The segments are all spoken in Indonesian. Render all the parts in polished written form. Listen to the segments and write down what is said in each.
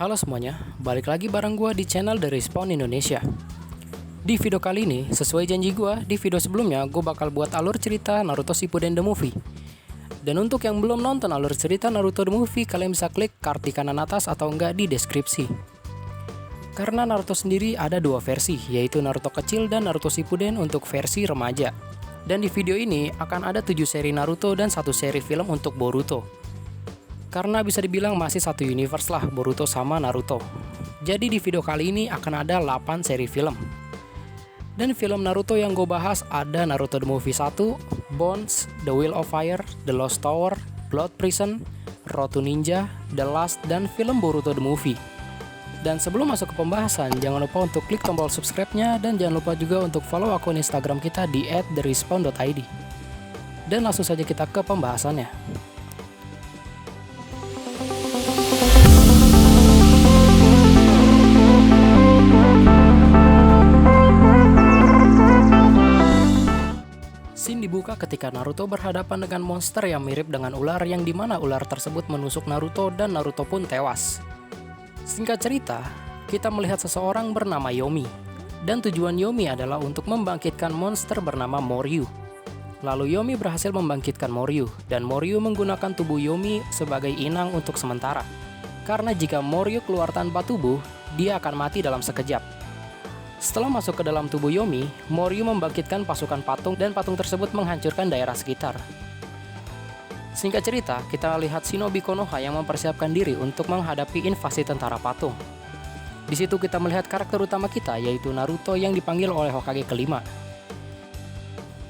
Halo semuanya, balik lagi bareng gue di channel The Respawn Indonesia. Di video kali ini, sesuai janji gue, di video sebelumnya gue bakal buat alur cerita Naruto Shippuden The Movie. Dan untuk yang belum nonton alur cerita Naruto The Movie, kalian bisa klik card di kanan atas atau enggak di deskripsi. Karena Naruto sendiri ada dua versi, yaitu Naruto kecil dan Naruto Shippuden untuk versi remaja. Dan di video ini akan ada 7 seri Naruto dan 1 seri film untuk Boruto. Karena bisa dibilang masih satu universe lah Boruto sama Naruto. Jadi di video kali ini akan ada 8 seri film. Dan film Naruto yang gue bahas ada Naruto The Movie 1, Bones, The Will of Fire, The Lost Tower, Blood Prison, Road to Ninja, The Last, dan film Boruto The Movie. Dan sebelum masuk ke pembahasan, jangan lupa untuk klik tombol subscribe-nya dan jangan lupa juga untuk follow akun Instagram kita di @therespawn.id. Dan langsung saja kita ke pembahasannya. Scene dibuka ketika Naruto berhadapan dengan monster yang mirip dengan ular yang dimana ular tersebut menusuk Naruto dan Naruto pun tewas. Singkat cerita, kita melihat seseorang bernama Yomi. Dan tujuan Yomi adalah untuk membangkitkan monster bernama Moryu. Lalu Yomi berhasil membangkitkan Moryu, dan Moryu menggunakan tubuh Yomi sebagai inang untuk sementara. Karena jika Moryu keluar tanpa tubuh, dia akan mati dalam sekejap. Setelah masuk ke dalam tubuh Yomi, Moryu membangkitkan pasukan patung dan patung tersebut menghancurkan daerah sekitar. Singkat cerita, kita lihat Shinobi Konoha yang mempersiapkan diri untuk menghadapi invasi tentara patung. Di situ kita melihat karakter utama kita, yaitu Naruto yang dipanggil oleh Hokage kelima.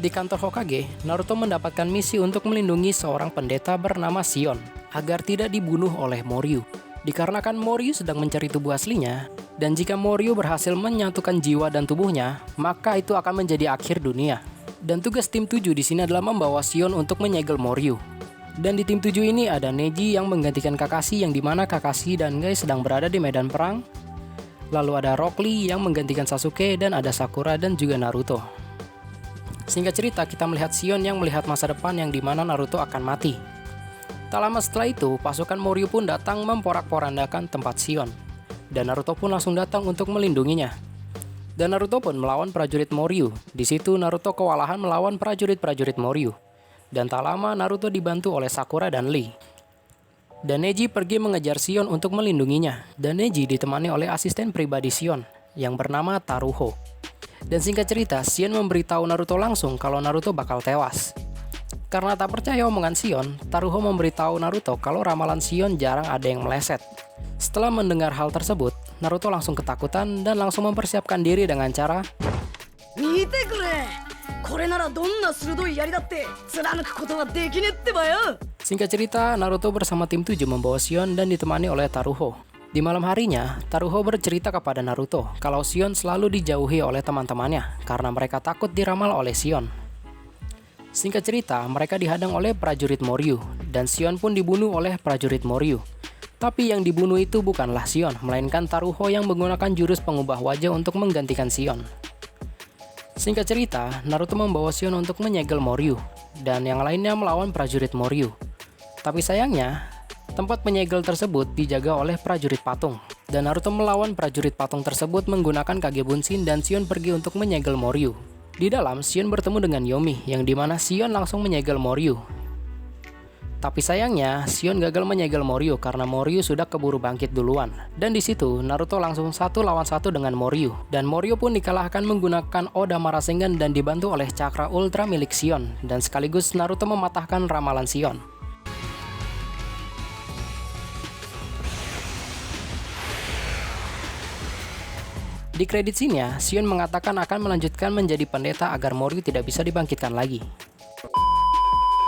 Di kantor Hokage, Naruto mendapatkan misi untuk melindungi seorang pendeta bernama Shion agar tidak dibunuh oleh Moryu. Dikarenakan Moryu sedang mencari tubuh aslinya, dan jika Moryu berhasil menyatukan jiwa dan tubuhnya, maka itu akan menjadi akhir dunia. Dan tugas tim 7 di sini adalah membawa Shion untuk menyegel Moryu. Dan di tim 7 ini ada Neji yang menggantikan Kakashi, yang dimana Kakashi dan Gai sedang berada di medan perang. Lalu ada Rock Lee yang menggantikan Sasuke, dan ada Sakura dan juga Naruto. Singkat cerita, kita melihat Shion yang melihat masa depan yang dimana Naruto akan mati. Tak lama setelah itu, pasukan Moryu pun datang memporak-porandakan tempat Shion. Dan Naruto pun langsung datang untuk melindunginya. Dan Naruto pun melawan prajurit Moryu. Di situ Naruto kewalahan melawan prajurit-prajurit Moryu. Dan tak lama Naruto dibantu oleh Sakura dan Lee. Dan Neji pergi mengejar Shion untuk melindunginya. Dan Neji ditemani oleh asisten pribadi Shion yang bernama Taruho. Dan singkat cerita, Shion memberitahu Naruto langsung kalau Naruto bakal tewas. Karena tak percaya omongan Shion, Taruho memberitahu Naruto kalau ramalan Shion jarang ada yang meleset. Setelah mendengar hal tersebut, Naruto langsung ketakutan dan langsung mempersiapkan diri dengan cara Singkat cerita, Naruto bersama tim 7 membawa Shion dan ditemani oleh Taruho. Di malam harinya, Taruho bercerita kepada Naruto kalau Shion selalu dijauhi oleh teman-temannya karena mereka takut diramal oleh Shion. Singkat cerita, mereka dihadang oleh prajurit Moryu, dan Shion pun dibunuh oleh prajurit Moryu. Tapi yang dibunuh itu bukanlah Shion, melainkan Taruho yang menggunakan jurus pengubah wajah untuk menggantikan Shion. Singkat cerita, Naruto membawa Shion untuk menyegel Moryu, dan yang lainnya melawan prajurit Moryu. Tapi sayangnya, tempat penyegel tersebut dijaga oleh prajurit patung, dan Naruto melawan prajurit patung tersebut menggunakan Kage Bunshin dan Shion pergi untuk menyegel Moryu. Di dalam, Shion bertemu dengan Yomi, yang dimana Shion langsung menyegel Moryu. Tapi sayangnya, Shion gagal menyegel Moryu karena Moryu sudah keburu bangkit duluan. Dan di situ, Naruto langsung 1 lawan 1 dengan Moryu. Dan Moryu pun dikalahkan menggunakan Odama Rasengan dan dibantu oleh Cakra Ultra milik Shion. Dan sekaligus Naruto mematahkan ramalan Shion. Di kredit scene-nya, Shion mengatakan akan melanjutkan menjadi pendeta agar Moryu tidak bisa dibangkitkan lagi.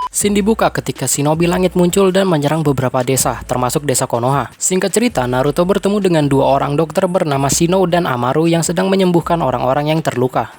Scene dibuka ketika Shinobi Langit muncul dan menyerang beberapa desa, termasuk desa Konoha. Singkat cerita, Naruto bertemu dengan 2 orang dokter bernama Shino dan Amaru yang sedang menyembuhkan orang-orang yang terluka.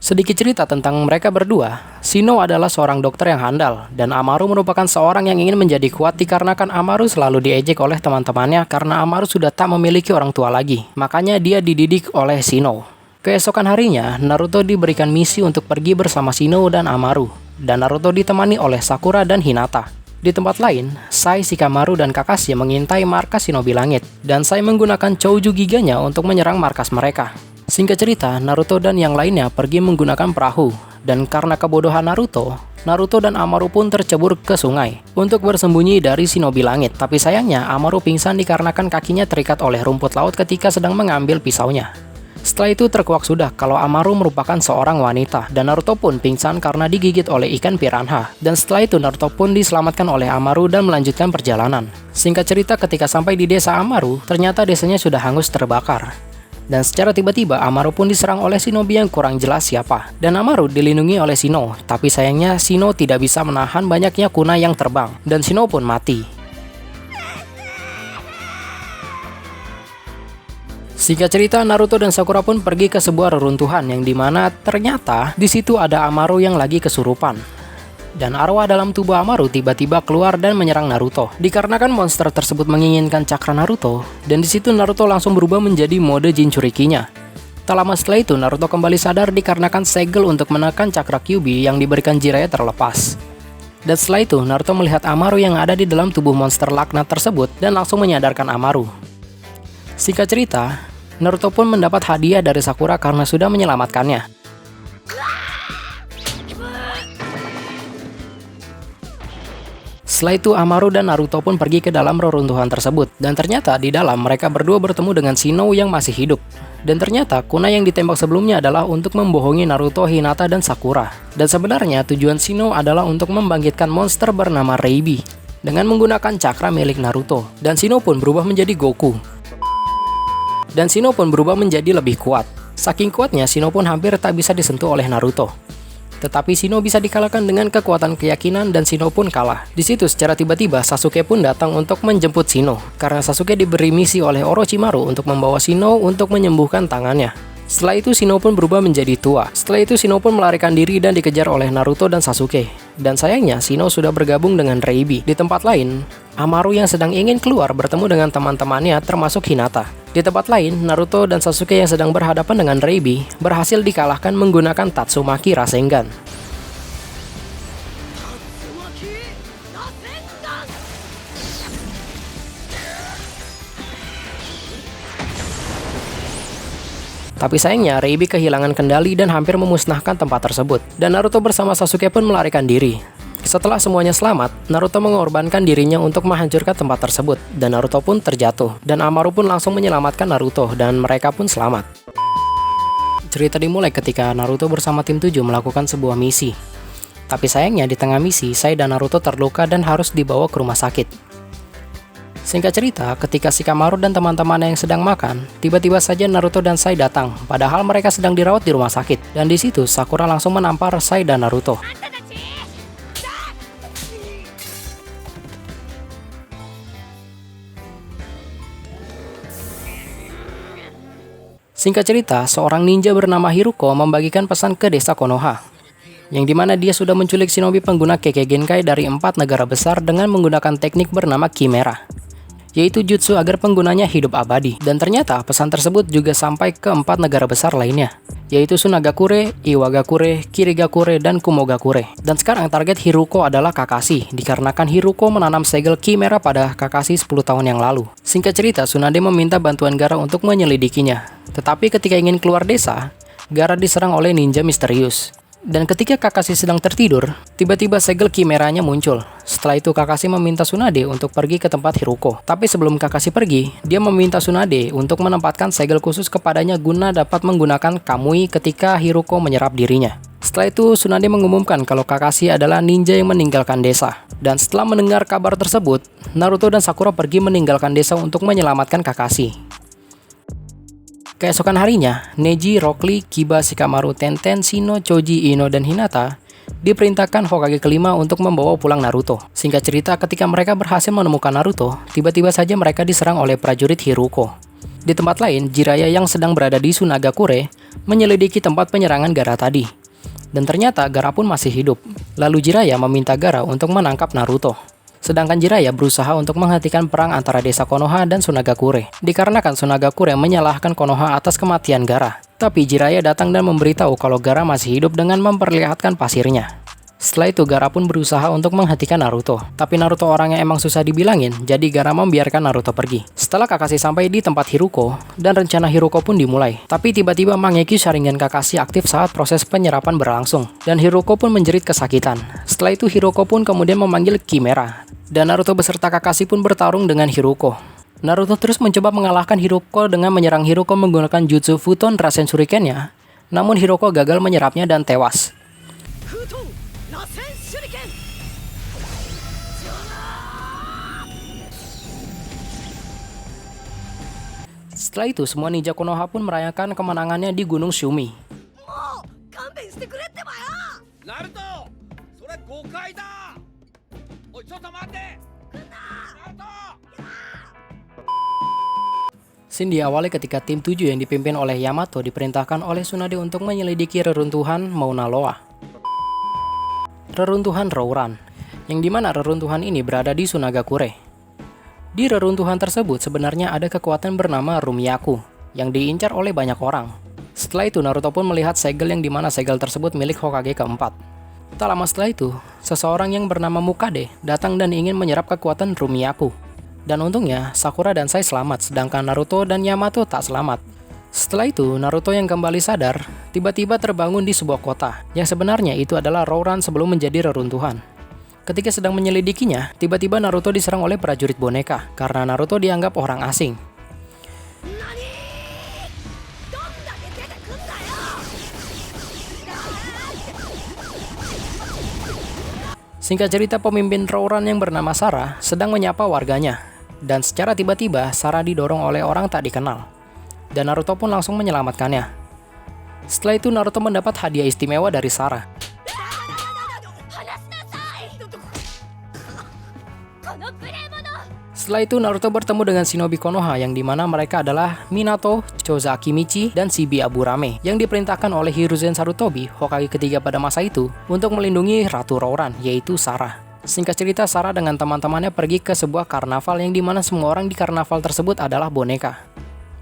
Sedikit cerita tentang mereka berdua, Shino adalah seorang dokter yang handal, dan Amaru merupakan seorang yang ingin menjadi kuat dikarenakan Amaru selalu diejek oleh teman-temannya karena Amaru sudah tak memiliki orang tua lagi. Makanya dia dididik oleh Shino. Keesokan harinya, Naruto diberikan misi untuk pergi bersama Shino dan Amaru, dan Naruto ditemani oleh Sakura dan Hinata. Di tempat lain, Sai, Shikamaru, dan Kakashi mengintai markas Shinobi Langit, dan Sai menggunakan Chouju Giganya untuk menyerang markas mereka. Singkat cerita, Naruto dan yang lainnya pergi menggunakan perahu, dan karena kebodohan Naruto dan Amaru pun tercebur ke sungai untuk bersembunyi dari Shinobi Langit. Tapi sayangnya, Amaru pingsan dikarenakan kakinya terikat oleh rumput laut ketika sedang mengambil pisaunya. Setelah itu terkuak sudah kalau Amaru merupakan seorang wanita, dan Naruto pun pingsan karena digigit oleh ikan piranha. Dan setelah itu Naruto pun diselamatkan oleh Amaru dan melanjutkan perjalanan. Singkat cerita, ketika sampai di desa Amaru, ternyata desanya sudah hangus terbakar. Dan secara tiba-tiba Amaru pun diserang oleh shinobi yang kurang jelas siapa. Dan Amaru dilindungi oleh Shino, tapi sayangnya Shino tidak bisa menahan banyaknya kunai yang terbang, dan Shino pun mati. Singkat cerita, Naruto dan Sakura pun pergi ke sebuah reruntuhan yang dimana ternyata di situ ada Amaru yang lagi kesurupan. Dan arwah dalam tubuh Amaru tiba-tiba keluar dan menyerang Naruto. Dikarenakan monster tersebut menginginkan cakra Naruto, dan di situ Naruto langsung berubah menjadi mode Jinchurikinya. Tak lama setelah itu Naruto kembali sadar dikarenakan segel untuk menekan cakra Kyuubi yang diberikan Jiraiya terlepas. Dan setelah itu Naruto melihat Amaru yang ada di dalam tubuh monster laknat tersebut dan langsung menyadarkan Amaru. Singkat cerita, Naruto pun mendapat hadiah dari Sakura karena sudah menyelamatkannya. Setelah itu Amaru dan Naruto pun pergi ke dalam reruntuhan tersebut, dan ternyata di dalam mereka berdua bertemu dengan Shino yang masih hidup. Dan ternyata kunai yang ditembak sebelumnya adalah untuk membohongi Naruto, Hinata, dan Sakura. Dan sebenarnya tujuan Shino adalah untuk membangkitkan monster bernama Reibi dengan menggunakan cakra milik Naruto. Dan Shino pun berubah menjadi Goku. Dan Shino pun berubah menjadi lebih kuat. Saking kuatnya, Shino pun hampir tak bisa disentuh oleh Naruto. Tetapi Shino bisa dikalahkan dengan kekuatan keyakinan dan Shino pun kalah. Di situ secara tiba-tiba Sasuke pun datang untuk menjemput Shino. Karena Sasuke diberi misi oleh Orochimaru untuk membawa Shino untuk menyembuhkan tangannya. Setelah itu Shino pun berubah menjadi tua. Setelah itu Shino pun melarikan diri dan dikejar oleh Naruto dan Sasuke. Dan sayangnya Shino sudah bergabung dengan Reibi. Di tempat lain, Amaru yang sedang ingin keluar bertemu dengan teman-temannya termasuk Hinata. Di tempat lain, Naruto dan Sasuke yang sedang berhadapan dengan Reibi berhasil dikalahkan menggunakan Tatsumaki Rasengan. Tapi sayangnya Reibi kehilangan kendali dan hampir memusnahkan tempat tersebut. Dan Naruto bersama Sasuke pun melarikan diri. Setelah semuanya selamat, Naruto mengorbankan dirinya untuk menghancurkan tempat tersebut, dan Naruto pun terjatuh, dan Amaru pun langsung menyelamatkan Naruto, dan mereka pun selamat. Cerita dimulai ketika Naruto bersama tim 7 melakukan sebuah misi. Tapi sayangnya di tengah misi, Sai dan Naruto terluka dan harus dibawa ke rumah sakit. Singkat cerita, ketika Shikamaru dan teman-temannya yang sedang makan, tiba-tiba saja Naruto dan Sai datang, padahal mereka sedang dirawat di rumah sakit, dan di situ Sakura langsung menampar Sai dan Naruto. Singkat cerita, seorang ninja bernama Hiruko membagikan pesan ke desa Konoha, yang dimana dia sudah menculik shinobi pengguna Kekkei Genkai dari 4 negara besar dengan menggunakan teknik bernama Chimera, yaitu jutsu agar penggunanya hidup abadi. Dan ternyata pesan tersebut juga sampai ke 4 negara besar lainnya, yaitu Sunagakure, Iwagakure, Kirigakure, dan Kumogakure. Dan sekarang target Hiruko adalah Kakashi, dikarenakan Hiruko menanam segel Chimera pada Kakashi 10 tahun yang lalu. Singkat cerita, Tsunade meminta bantuan Gaara untuk menyelidikinya. Tetapi ketika ingin keluar desa, Gaara diserang oleh ninja misterius. Dan ketika Kakashi sedang tertidur, tiba-tiba segel Chimeranya muncul. Setelah itu Kakashi meminta Tsunade untuk pergi ke tempat Hiruko. Tapi sebelum Kakashi pergi, dia meminta Tsunade untuk menempatkan segel khusus kepadanya guna dapat menggunakan Kamui ketika Hiruko menyerap dirinya. Setelah itu Tsunade mengumumkan kalau Kakashi adalah ninja yang meninggalkan desa. Dan setelah mendengar kabar tersebut, Naruto dan Sakura pergi meninggalkan desa untuk menyelamatkan Kakashi. Keesokan harinya, Neji, Rock Lee, Kiba, Shikamaru, Tenten, Shino, Choji, Ino, dan Hinata diperintahkan Hokage kelima untuk membawa pulang Naruto. Singkat cerita, ketika mereka berhasil menemukan Naruto, tiba-tiba saja mereka diserang oleh prajurit Hiruko. Di tempat lain, Jiraiya yang sedang berada di Sunagakure menyelidiki tempat penyerangan Gaara tadi. Dan ternyata Gaara pun masih hidup. Lalu Jiraiya meminta Gaara untuk menangkap Naruto. Sedangkan Jiraiya berusaha untuk menghentikan perang antara desa Konoha dan Sunagakure, dikarenakan Sunagakure menyalahkan Konoha atas kematian Gaara. Tapi Jiraiya datang dan memberitahu kalau Gaara masih hidup dengan memperlihatkan pasirnya. Setelah itu Gaara pun berusaha untuk menghentikan Naruto. Tapi Naruto orangnya emang susah dibilangin, jadi Gaara membiarkan Naruto pergi. Setelah Kakashi sampai di tempat Hiruko, dan rencana Hiruko pun dimulai. Tapi tiba-tiba Mangekyo Sharingan Kakashi aktif saat proses penyerapan berlangsung. Dan Hiruko pun menjerit kesakitan. Setelah itu Hiruko pun kemudian memanggil Chimera. Dan Naruto beserta Kakashi pun bertarung dengan Hiruko. Naruto terus mencoba mengalahkan Hiruko dengan menyerang Hiruko menggunakan Jutsu Futon Rasen Shuriken-nya. Namun Hiruko gagal menyerapnya dan tewas. Setelah itu, semua ninja Konoha pun merayakan kemenangannya di Gunung Shumi. Scene diawali ketika tim 7 yang dipimpin oleh Yamato diperintahkan oleh Tsunade untuk menyelidiki reruntuhan Mauna Loa. Reruntuhan Rouran, yang dimana reruntuhan ini berada di Sunagakure. Di reruntuhan tersebut sebenarnya ada kekuatan bernama Rumiaku yang diincar oleh banyak orang. Setelah itu Naruto pun melihat segel yang dimana segel tersebut milik Hokage keempat. Tak lama setelah itu, seseorang yang bernama Mukade datang dan ingin menyerap kekuatan Rumiaku. Dan untungnya Sakura dan Sai selamat, sedangkan Naruto dan Yamato tak selamat. Setelah itu Naruto yang kembali sadar tiba-tiba terbangun di sebuah kota yang sebenarnya itu adalah Rouran sebelum menjadi reruntuhan. Ketika sedang menyelidikinya, tiba-tiba Naruto diserang oleh prajurit boneka karena Naruto dianggap orang asing. Singkat cerita, pemimpin Rouran yang bernama Sarah sedang menyapa warganya. Dan secara tiba-tiba, Sarah didorong oleh orang tak dikenal. Dan Naruto pun langsung menyelamatkannya. Setelah itu Naruto mendapat hadiah istimewa dari Sarah. Setelah itu Naruto bertemu dengan shinobi Konoha yang dimana mereka adalah Minato, Choza Akimichi, dan Shibi Aburame yang diperintahkan oleh Hiruzen Sarutobi, Hokage ketiga pada masa itu, untuk melindungi Ratu Rouran, yaitu Sarah. Singkat cerita, Sarah dengan teman-temannya pergi ke sebuah karnaval yang dimana semua orang di karnaval tersebut adalah boneka.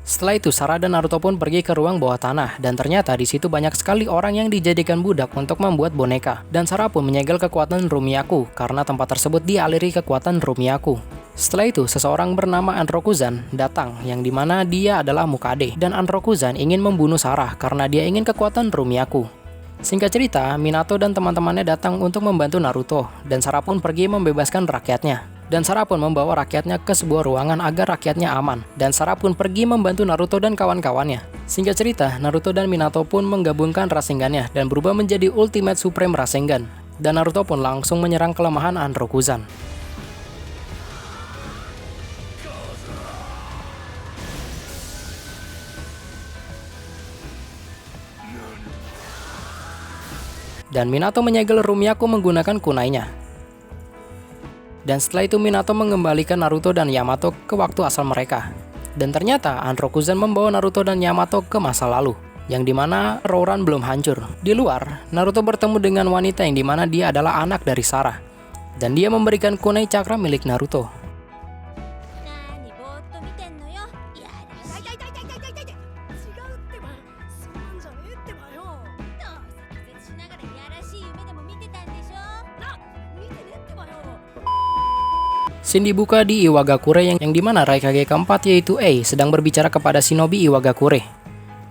Setelah itu Sarah dan Naruto pun pergi ke ruang bawah tanah dan ternyata di situ banyak sekali orang yang dijadikan budak untuk membuat boneka. Dan Sarah pun menyegel kekuatan Rumiaku karena tempat tersebut dialiri kekuatan Rumiaku. Setelah itu, seseorang bernama Anrokuzan datang, yang dimana dia adalah Mukade, dan Anrokuzan ingin membunuh Sarah karena dia ingin kekuatan Rumiaku. Singkat cerita, Minato dan teman-temannya datang untuk membantu Naruto, dan Sarah pun pergi membebaskan rakyatnya. Dan Sarah pun membawa rakyatnya ke sebuah ruangan agar rakyatnya aman, dan Sarah pun pergi membantu Naruto dan kawan-kawannya. Singkat cerita, Naruto dan Minato pun menggabungkan Rasengan-nya dan berubah menjadi Ultimate Supreme Rasengan, dan Naruto pun langsung menyerang kelemahan Anrokuzan. Dan Minato menyegel Rumiaku menggunakan kunainya. Dan setelah itu Minato mengembalikan Naruto dan Yamato ke waktu asal mereka. Dan ternyata Anrokuzan membawa Naruto dan Yamato ke masa lalu, yang dimana Rouran belum hancur. Di luar, Naruto bertemu dengan wanita yang dimana dia adalah anak dari Sarah. Dan dia memberikan kunai cakra milik Naruto. Scene dibuka di Iwagakure yang dimana Raikage keempat yaitu Ei sedang berbicara kepada shinobi Iwagakure.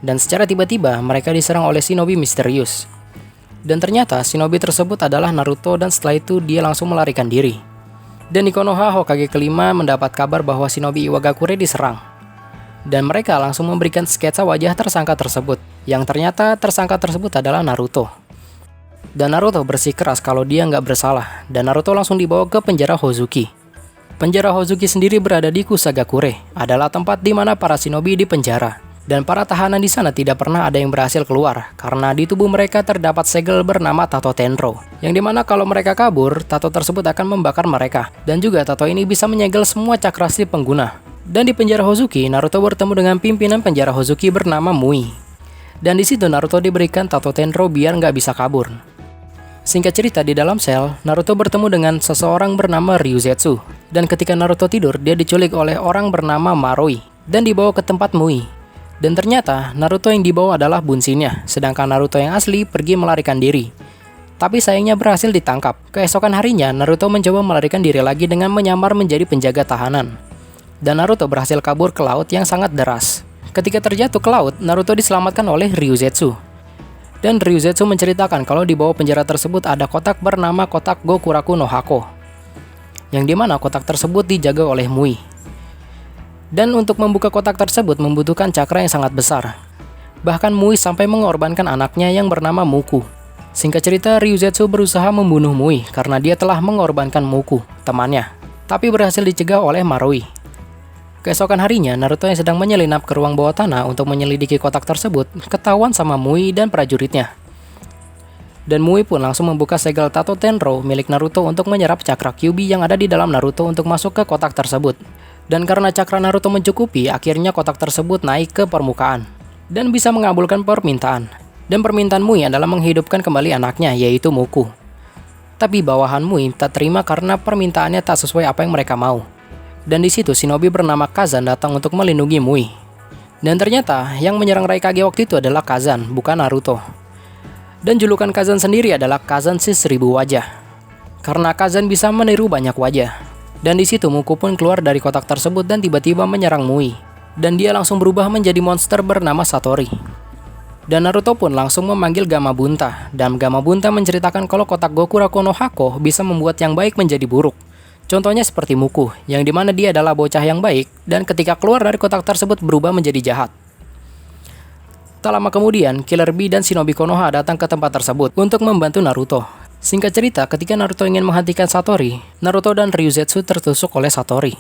Dan secara tiba-tiba mereka diserang oleh shinobi misterius. Dan ternyata shinobi tersebut adalah Naruto dan setelah itu dia langsung melarikan diri. Dan di Konoha, Hokage kelima mendapat kabar bahwa shinobi Iwagakure diserang. Dan mereka langsung memberikan sketsa wajah tersangka tersebut, yang ternyata tersangka tersebut adalah Naruto. Dan Naruto bersikeras kalau dia nggak bersalah, dan Naruto langsung dibawa ke penjara Hozuki. Penjara Hozuki sendiri berada di Kusagakure, adalah tempat di mana para shinobi dipenjara. Dan para tahanan di sana tidak pernah ada yang berhasil keluar, karena di tubuh mereka terdapat segel bernama Tato Tenro. Yang dimana kalau mereka kabur, tato tersebut akan membakar mereka. Dan juga tato ini bisa menyegel semua cakra si pengguna. Dan di penjara Hozuki, Naruto bertemu dengan pimpinan penjara Hozuki bernama Mui. Dan di situ Naruto diberikan Tato Tenro biar nggak bisa kabur. Singkat cerita, di dalam sel, Naruto bertemu dengan seseorang bernama Ryuzetsu. Dan ketika Naruto tidur, dia diculik oleh orang bernama Maroi dan dibawa ke tempat Mui. Dan ternyata Naruto yang dibawa adalah bunsinnya, sedangkan Naruto yang asli pergi melarikan diri. Tapi sayangnya berhasil ditangkap. Keesokan harinya, Naruto mencoba melarikan diri lagi dengan menyamar menjadi penjaga tahanan. Dan Naruto berhasil kabur ke laut yang sangat deras. Ketika terjatuh ke laut, Naruto diselamatkan oleh Ryuzetsu. Dan Ryuzetsu menceritakan kalau di bawah penjara tersebut ada kotak bernama kotak Gokuraku no Hako, yang dimana kotak tersebut dijaga oleh Mui. Dan untuk membuka kotak tersebut membutuhkan cakra yang sangat besar. Bahkan Mui sampai mengorbankan anaknya yang bernama Muku. Singkat cerita, Ryuzetsu berusaha membunuh Mui karena dia telah mengorbankan Muku, temannya, tapi berhasil dicegah oleh Marui. Keesokan harinya, Naruto yang sedang menyelinap ke ruang bawah tanah untuk menyelidiki kotak tersebut ketahuan sama Mui dan prajuritnya. Dan Mui pun langsung membuka segel Tato Tenro milik Naruto untuk menyerap cakra Kyuubi yang ada di dalam Naruto untuk masuk ke kotak tersebut. Dan karena cakra Naruto mencukupi, akhirnya kotak tersebut naik ke permukaan dan bisa mengabulkan permintaan. Dan permintaan Mui adalah menghidupkan kembali anaknya, yaitu Muku. Tapi bawahan Mui tak terima karena permintaannya tak sesuai apa yang mereka mau. Dan di situ shinobi bernama Kazan datang untuk melindungi Mui. Dan ternyata yang menyerang Raikage waktu itu adalah Kazan, bukan Naruto. Dan julukan Kazan sendiri adalah Kazan si 1000 wajah. Karena Kazan bisa meniru banyak wajah. Dan di situ Muku pun keluar dari kotak tersebut dan tiba-tiba menyerang Mui. Dan dia langsung berubah menjadi monster bernama Satori. Dan Naruto pun langsung memanggil Gamabunta. Dan Gamabunta menceritakan kalau kotak Gokuraku no Hako bisa membuat yang baik menjadi buruk. Contohnya seperti Muku, yang dimana dia adalah bocah yang baik, dan ketika keluar dari kotak tersebut berubah menjadi jahat. Tak lama kemudian, Killer Bee dan Shinobi Konoha datang ke tempat tersebut untuk membantu Naruto. Singkat cerita, ketika Naruto ingin menghentikan Satori, Naruto dan Ryuzetsu tertusuk oleh Satori.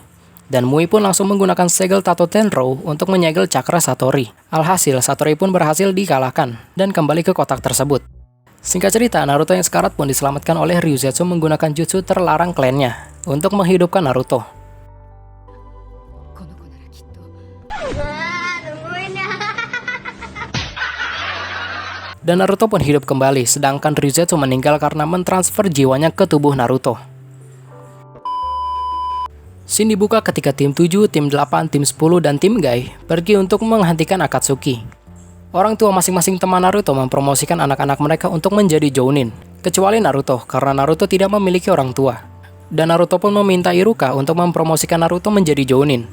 Dan Mui pun langsung menggunakan segel Tato Tenro untuk menyegel cakra Satori. Alhasil, Satori pun berhasil dikalahkan dan kembali ke kotak tersebut. Singkat cerita, Naruto yang sekarat pun diselamatkan oleh Ryuzetsu menggunakan jutsu terlarang klannya untuk menghidupkan Naruto. Dan Naruto pun hidup kembali, sedangkan Ryuzetsu meninggal karena mentransfer jiwanya ke tubuh Naruto. Scene dibuka ketika tim 7, tim 8, tim 10, dan tim Gai pergi untuk menghentikan Akatsuki. Orang tua masing-masing teman Naruto mempromosikan anak-anak mereka untuk menjadi Jounin, kecuali Naruto karena Naruto tidak memiliki orang tua. Dan Naruto pun meminta Iruka untuk mempromosikan Naruto menjadi Jounin.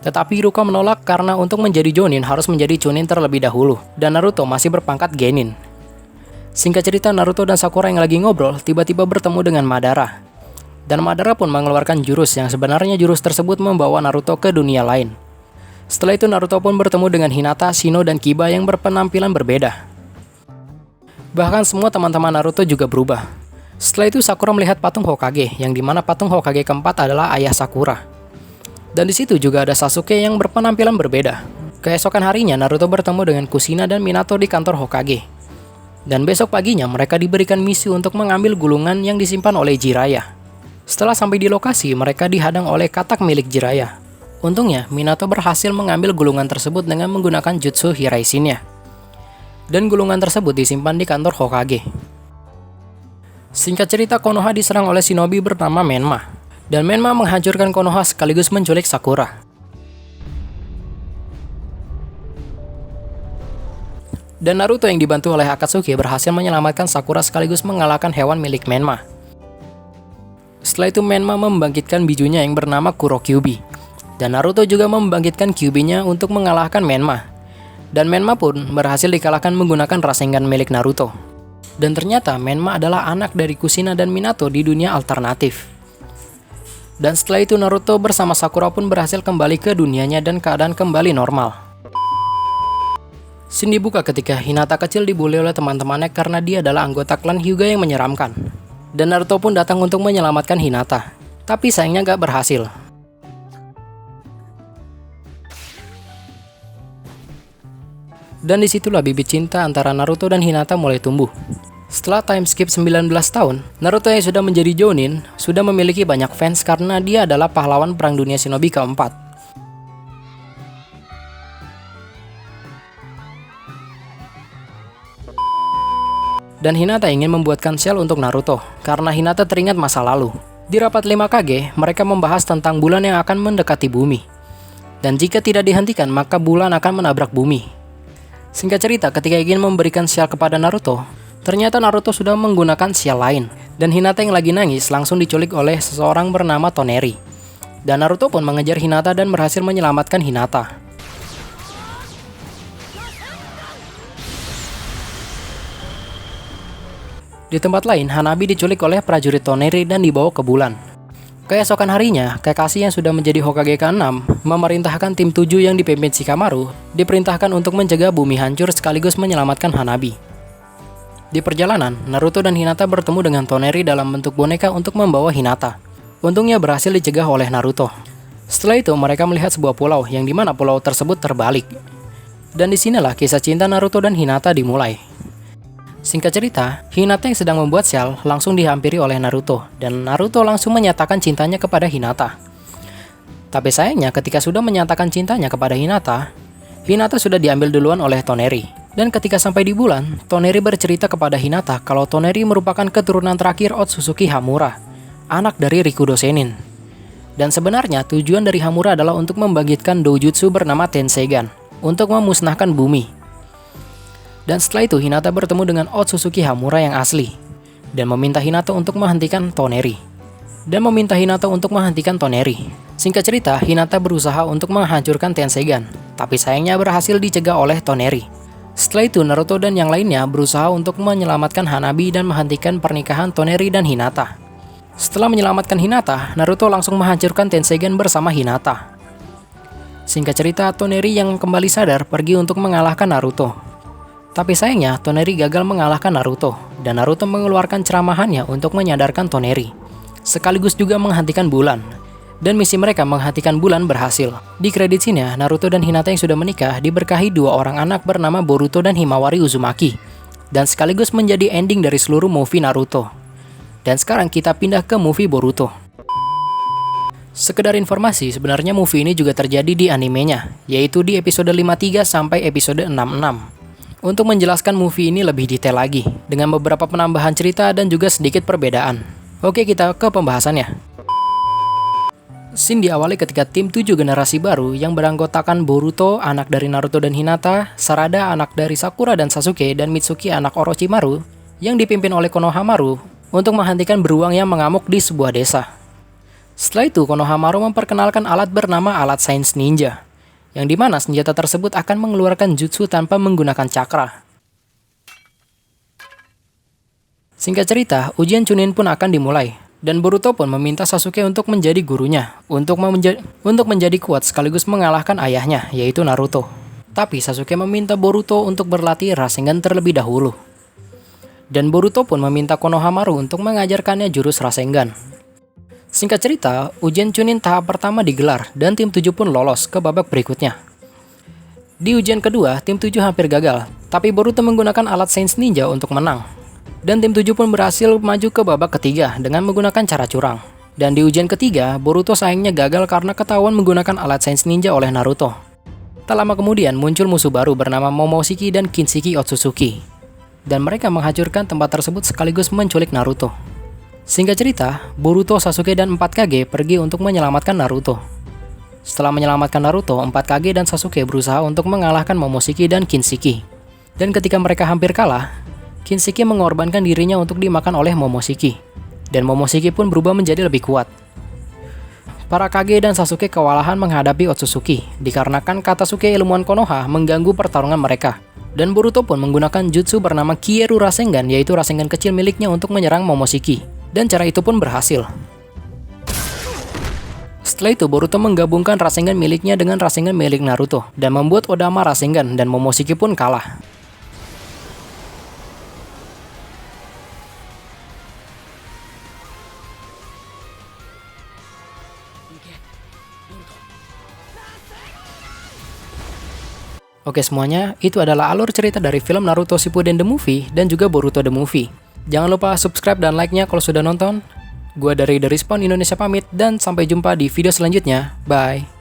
Tetapi Iruka menolak karena untuk menjadi Jounin harus menjadi Chunin terlebih dahulu, dan Naruto masih berpangkat Genin. Singkat cerita, Naruto dan Sakura yang lagi ngobrol tiba-tiba bertemu dengan Madara. Dan Madara pun mengeluarkan jurus yang sebenarnya jurus tersebut membawa Naruto ke dunia lain. Setelah itu Naruto pun bertemu dengan Hinata, Shino, dan Kiba yang berpenampilan berbeda. Bahkan semua teman-teman Naruto juga berubah. Setelah itu Sakura melihat patung Hokage, yang dimana patung Hokage keempat adalah ayah Sakura. Dan di situ juga ada Sasuke yang berpenampilan berbeda. Keesokan harinya Naruto bertemu dengan Kushina dan Minato di kantor Hokage. Dan besok paginya mereka diberikan misi untuk mengambil gulungan yang disimpan oleh Jiraiya. Setelah sampai di lokasi, mereka dihadang oleh katak milik Jiraiya. Untungnya, Minato berhasil mengambil gulungan tersebut dengan menggunakan jutsu Hiraishin-nya. Dan gulungan tersebut disimpan di kantor Hokage. Singkat cerita, Konoha diserang oleh shinobi bernama Menma. Dan Menma menghancurkan Konoha sekaligus menculik Sakura. Dan Naruto yang dibantu oleh Akatsuki berhasil menyelamatkan Sakura sekaligus mengalahkan hewan milik Menma. Setelah itu Menma membangkitkan bijunya yang bernama Kuro Kyuubi. Dan Naruto juga membangkitkan Kyuubi-nya untuk mengalahkan Menma. Dan Menma pun berhasil dikalahkan menggunakan Rasengan milik Naruto. Dan ternyata Menma adalah anak dari Kushina dan Minato di dunia alternatif. Dan setelah itu Naruto bersama Sakura pun berhasil kembali ke dunianya dan keadaan kembali normal. Scene dibuka ketika Hinata kecil dibully oleh teman-temannya karena dia adalah anggota klan Hyuga yang menyeramkan. Dan Naruto pun datang untuk menyelamatkan Hinata. Tapi sayangnya gak berhasil. Dan disitulah bibit cinta antara Naruto dan Hinata mulai tumbuh. Setelah time skip 19 tahun, Naruto yang sudah menjadi Jounin sudah memiliki banyak fans karena dia adalah pahlawan perang dunia shinobi keempat. Dan Hinata ingin membuatkan shell untuk Naruto, karena Hinata teringat masa lalu. Di rapat 5 Kage, mereka membahas tentang bulan yang akan mendekati bumi. Dan jika tidak dihentikan, maka bulan akan menabrak bumi. Singkat cerita, ketika ingin memberikan shell kepada Naruto, Ternyata Naruto sudah menggunakan sial lain, dan Hinata yang lagi nangis langsung diculik oleh seseorang bernama Toneri. Dan Naruto pun mengejar Hinata dan berhasil menyelamatkan Hinata. Di tempat lain, Hanabi diculik oleh prajurit Toneri dan dibawa ke bulan. Keesokan harinya, Kakashi yang sudah menjadi Hokage ke-6 memerintahkan tim 7 yang dipimpin Shikamaru diperintahkan untuk mencegah bumi hancur sekaligus menyelamatkan Hanabi. Di perjalanan, Naruto dan Hinata bertemu dengan Toneri dalam bentuk boneka untuk membawa Hinata. Untungnya berhasil dicegah oleh Naruto. Setelah itu, mereka melihat sebuah pulau yang dimana pulau tersebut terbalik. Dan disinilah kisah cinta Naruto dan Hinata dimulai. Singkat cerita, Hinata yang sedang membuat sial langsung dihampiri oleh Naruto, dan Naruto langsung menyatakan cintanya kepada Hinata. Tapi sayangnya ketika sudah menyatakan cintanya kepada Hinata, Hinata sudah diambil duluan oleh Toneri. Dan ketika sampai di bulan, Toneri bercerita kepada Hinata kalau Toneri merupakan keturunan terakhir Otsutsuki Hamura, anak dari Rikudo Sennin. Dan sebenarnya tujuan dari Hamura adalah untuk membangkitkan doujutsu bernama Tenseigan, untuk memusnahkan bumi. Dan setelah itu Hinata bertemu dengan Otsutsuki Hamura yang asli dan meminta Hinata untuk menghentikan Toneri. Singkat cerita, Hinata berusaha untuk menghancurkan Tenseigan, tapi sayangnya berhasil dicegah oleh Toneri. Setelah itu Naruto dan yang lainnya berusaha untuk menyelamatkan Hanabi dan menghentikan pernikahan Toneri dan Hinata. Setelah menyelamatkan Hinata, Naruto langsung menghancurkan Tenseigan bersama Hinata. Singkat cerita, Toneri yang kembali sadar pergi untuk mengalahkan Naruto. Tapi sayangnya, Toneri gagal mengalahkan Naruto, dan Naruto mengeluarkan ceramahannya untuk menyadarkan Toneri, sekaligus juga menghentikan bulan. Dan misi mereka menghentikan bulan berhasil. Di kredit sini, Naruto dan Hinata yang sudah menikah diberkahi 2 orang anak bernama Boruto dan Himawari Uzumaki, dan sekaligus menjadi ending dari seluruh movie Naruto. Dan sekarang kita pindah ke movie Boruto. Sekedar informasi, sebenarnya movie ini juga terjadi di animenya, yaitu di episode 53 sampai episode 66. Untuk menjelaskan movie ini lebih detail lagi, dengan beberapa penambahan cerita dan juga sedikit perbedaan. Oke, kita ke pembahasannya. Scene diawali ketika tim 7 generasi baru yang beranggotakan Boruto, anak dari Naruto dan Hinata, Sarada, anak dari Sakura dan Sasuke, dan Mitsuki, anak Orochimaru, yang dipimpin oleh Konohamaru, untuk menghentikan beruang yang mengamuk di sebuah desa. Setelah itu, Konohamaru memperkenalkan alat bernama alat sains ninja, yang dimana senjata tersebut akan mengeluarkan jutsu tanpa menggunakan cakra. Singkat cerita, ujian Chunin pun akan dimulai, dan Boruto pun meminta Sasuke untuk menjadi gurunya, untuk menjadi kuat sekaligus mengalahkan ayahnya, yaitu Naruto. Tapi Sasuke meminta Boruto untuk berlatih Rasengan terlebih dahulu. Dan Boruto pun meminta Konohamaru untuk mengajarkannya jurus Rasengan. Singkat cerita, ujian Chunin tahap pertama digelar dan tim 7 pun lolos ke babak berikutnya. Di ujian kedua, tim 7 hampir gagal, tapi Boruto menggunakan alat sains ninja untuk menang. Dan tim 7 pun berhasil maju ke babak ketiga dengan menggunakan cara curang. Dan di ujian ketiga, Boruto sayangnya gagal karena ketahuan menggunakan alat sains ninja oleh Naruto. Tak lama kemudian muncul musuh baru bernama Momoshiki dan Kinshiki Otsutsuki. Dan mereka menghancurkan tempat tersebut sekaligus menculik Naruto. Singkat cerita, Boruto, Sasuke, dan 4Kage pergi untuk menyelamatkan Naruto. Setelah menyelamatkan Naruto, 4Kage dan Sasuke berusaha untuk mengalahkan Momoshiki dan Kinshiki. Dan ketika mereka hampir kalah, Kinshiki mengorbankan dirinya untuk dimakan oleh Momoshiki. Dan Momoshiki pun berubah menjadi lebih kuat. Para Kage dan Sasuke kewalahan menghadapi Otsutsuki, dikarenakan Katasuke ilmuwan Konoha mengganggu pertarungan mereka. Dan Boruto pun menggunakan jutsu bernama Kieru Rasengan, yaitu Rasengan kecil miliknya untuk menyerang Momoshiki. Dan cara itu pun berhasil. Setelah itu Boruto menggabungkan Rasengan miliknya dengan Rasengan milik Naruto dan membuat Odama Rasengan, dan Momoshiki pun kalah. Oke semuanya, itu adalah alur cerita dari film Naruto Shippuden The Movie dan juga Boruto The Movie. Jangan lupa subscribe dan like-nya kalau sudah nonton. Gua dari The Respawn Indonesia pamit dan sampai jumpa di video selanjutnya. Bye.